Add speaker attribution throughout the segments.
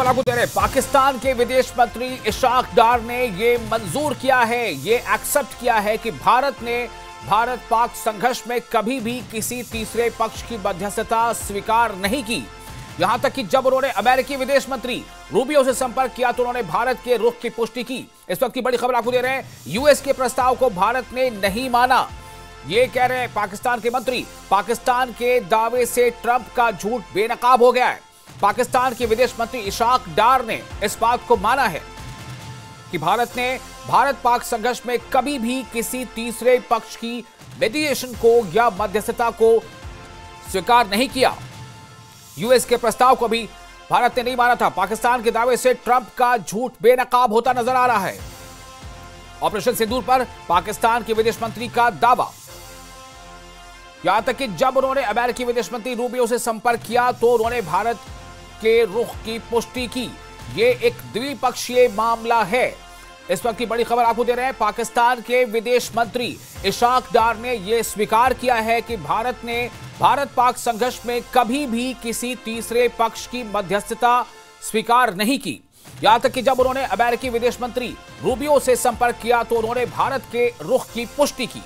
Speaker 1: खबर आपको दे रहे हैं। पाकिस्तान के विदेश मंत्री इशाक डार ने ये मंजूर किया है, ये एक्सेप्ट किया है कि भारत ने भारत पाक संघर्ष में कभी भी किसी तीसरे पक्ष की मध्यस्थता स्वीकार नहीं की। यहां तक कि जब उन्होंने अमेरिकी विदेश मंत्री रूबियो से संपर्क किया तो उन्होंने भारत के रुख की पुष्टि की। इस वक्त की बड़ी खबर आपको दे रहे हैं, यूएस के प्रस्ताव को भारत ने नहीं माना। ये कह रहे हैं पाकिस्तान के मंत्री, पाकिस्तान के दावे से ट्रंप का झूठ बेनकाब हो गया है। पाकिस्तान के विदेश मंत्री इशाक डार ने इस बात को माना है कि भारत ने भारत पाक संघर्ष में कभी भी किसी तीसरे पक्ष की मीडिएशन को या मध्यस्थता को स्वीकार नहीं किया। यूएस के प्रस्ताव को भी भारत ने नहीं माना था। पाकिस्तान के दावे से ट्रंप का झूठ बेनकाब होता नजर आ रहा है। ऑपरेशन सिंदूर पर पाकिस्तान के विदेश मंत्री का दावा, यहां तक कि जब उन्होंने अमेरिकी विदेश मंत्री रूबियो से संपर्क किया तो उन्होंने भारत के रुख की पुष्टि की। यह एक द्विपक्षीय मामला है। इस वक्त की बड़ी खबर आपको दे रहे हैं, पाकिस्तान के विदेश मंत्री इशाक डार ने यह स्वीकार किया है कि भारत ने भारत पाक संघर्ष में कभी भी किसी तीसरे पक्ष की मध्यस्थता स्वीकार नहीं की। यहां तक कि जब उन्होंने अमेरिकी विदेश मंत्री रूबियो से संपर्क किया तो उन्होंने भारत के रुख की पुष्टि की।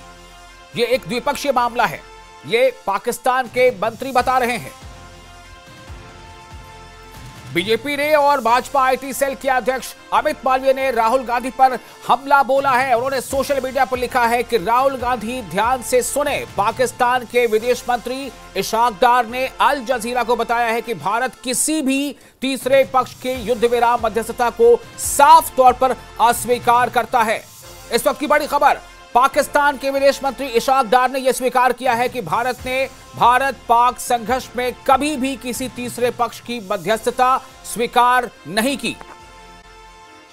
Speaker 1: यह एक द्विपक्षीय मामला है, ये पाकिस्तान के मंत्री बता रहे हैं। बीजेपी ने और भाजपा आईटी सेल के अध्यक्ष अमित मालवीय ने राहुल गांधी पर हमला बोला है। उन्होंने सोशल मीडिया पर लिखा है कि राहुल गांधी ध्यान से सुने। पाकिस्तान के विदेश मंत्री इशाक डार ने अल जजीरा को बताया है कि भारत किसी भी तीसरे पक्ष के युद्ध विराम मध्यस्थता को साफ तौर पर अस्वीकार करता है। इस वक्त की बड़ी खबर, पाकिस्तान के विदेश मंत्री इशाक डार ने यह स्वीकार किया है कि भारत ने भारत पाक संघर्ष में कभी भी किसी तीसरे पक्ष की मध्यस्थता स्वीकार नहीं की।